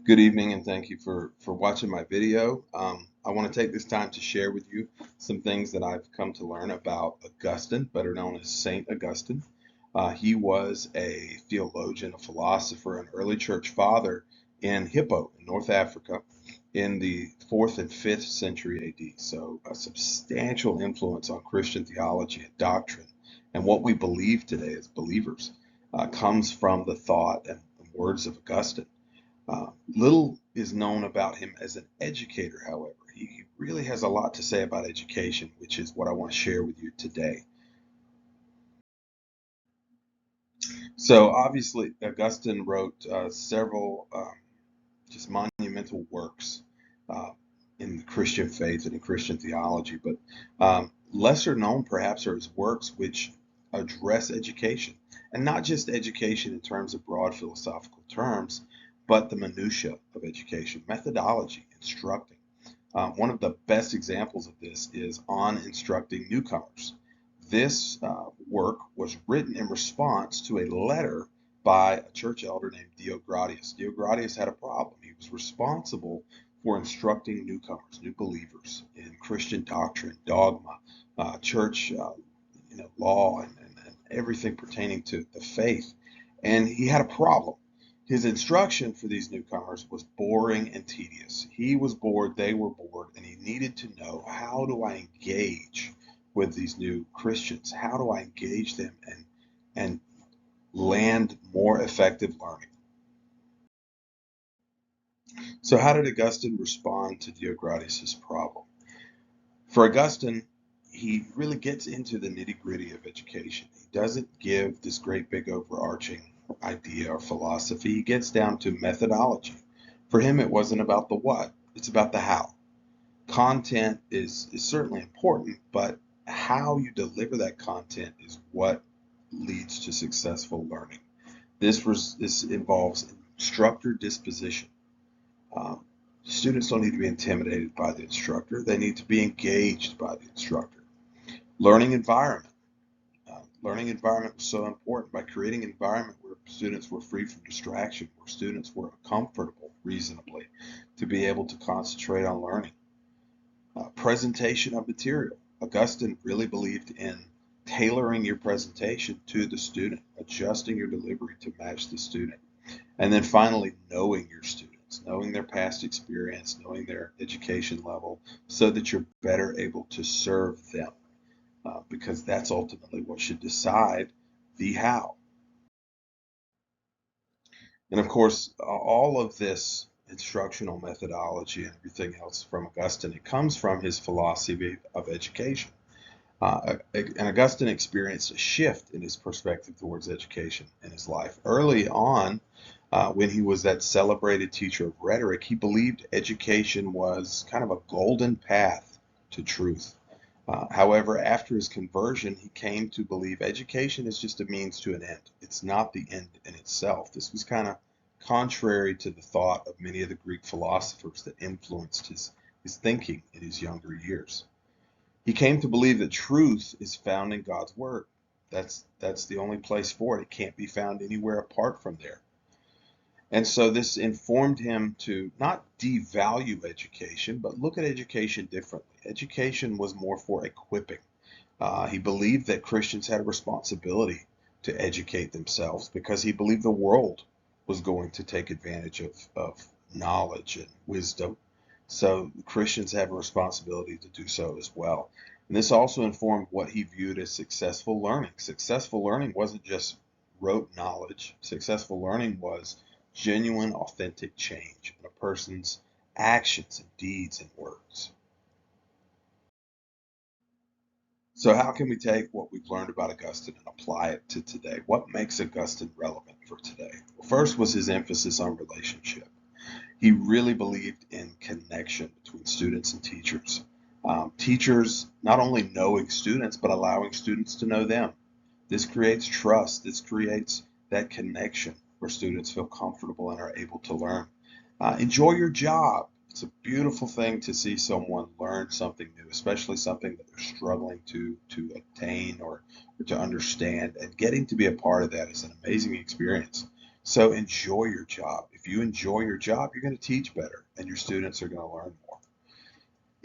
Good evening, and thank you for watching my video. I want to take this time to share with you some things that I've come to learn about Augustine, better known as Saint Augustine. He was a theologian, a philosopher, an early church father in Hippo, in North Africa, in the 4th and 5th century AD. So a substantial influence on Christian theology and doctrine, and what we believe today as believers comes from the thought and words of Augustine. Little is known about him as an educator, however. He really has a lot to say about education, which is what I want to share with you today. So, obviously, Augustine wrote several just monumental works uh, in the Christian faith and in Christian theology, but lesser known perhaps are his works which address education, and not just education in terms of broad philosophical terms, but the minutiae of education, methodology, instructing. One of the best examples of this is on instructing newcomers. This work was written in response to a letter by a church elder named Diogratius. Diogratius had a problem. He was responsible for instructing newcomers, new believers in Christian doctrine, dogma, church, law, and everything pertaining to the faith. And he had a problem. His instruction for these newcomers was boring and tedious. He was bored, they were bored, and he needed to know, how do I engage with these new Christians? How do I engage them and land more effective learning? So how did Augustine respond to Diogratius' problem? For Augustine, he really gets into the nitty-gritty of education. He doesn't give this great big overarching idea or philosophy. He gets down to methodology. For him, it wasn't about the what, it's about the how. Content is certainly important, but how you deliver that content is what leads to successful learning. This involves instructor disposition. Um, Students don't need to be intimidated by the instructor. They need to be engaged by the instructor. Learning environment. Learning environment was so important by creating an environment where students were free from distraction, where students were comfortable reasonably to be able to concentrate on learning. Presentation of material. Augustine really believed in tailoring your presentation to the student, adjusting your delivery to match the student. And then finally, knowing your students, knowing their past experience, knowing their education level, so that you're better able to serve them, because that's ultimately what should decide the how. And of course, all of this instructional methodology and everything else from Augustine, it comes from his philosophy of education. And Augustine experienced a shift in his perspective towards education in his life. Early on, when he was that celebrated teacher of rhetoric, he believed education was kind of a golden path to truth. However, after his conversion, he came to believe education is just a means to an end. It's not the end in itself. This was kind of contrary to the thought of many of the Greek philosophers that influenced his thinking in his younger years. He came to believe that truth is found in God's word. That's the only place for it. It can't be found anywhere apart from there. And so this informed him to not devalue education, but look at education differently. Education was more for equipping. He believed that Christians had a responsibility to educate themselves because he believed the world was going to take advantage of knowledge and wisdom. So Christians have a responsibility to do so as well. And this also informed what he viewed as successful learning. Successful learning wasn't just rote knowledge. Successful learning was genuine, authentic change in a person's actions and deeds and words. So how can we take what we've learned about Augustine and apply it to today? What makes Augustine relevant for today? Well, first was his emphasis on relationship. He really believed in connection between students and teachers. Teachers not only knowing students, but allowing students to know them. This creates trust. This creates that connection where students feel comfortable and are able to learn. Enjoy your job. It's a beautiful thing to see someone learn something new, especially something that they're struggling to attain or to understand. And getting to be a part of that is an amazing experience. So enjoy your job. If you enjoy your job, you're going to teach better and your students are going to learn more.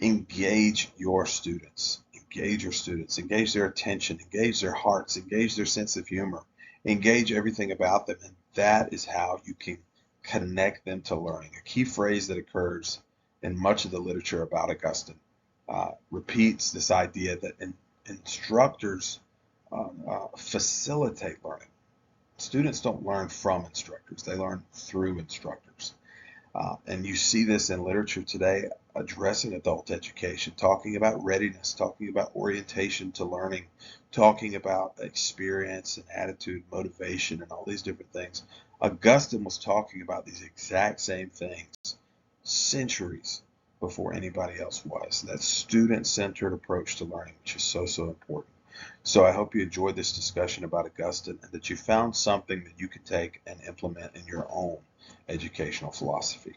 Engage your students. Engage your students. Engage their attention. Engage their hearts. Engage their sense of humor. Engage everything about them. And that is how you can connect them to learning. A key phrase that occurs in much of the literature about Augustine repeats this idea that instructors facilitate learning. Students don't learn from instructors, they learn through instructors. And you see this in literature today addressing adult education, talking about readiness, talking about orientation to learning, talking about experience and attitude, motivation, and all these different things. Augustine was talking about these exact same things centuries before anybody else was. That student-centered approach to learning, which is so, so important. So I hope you enjoyed this discussion about Augustine and that you found something that you could take and implement in your own educational philosophy.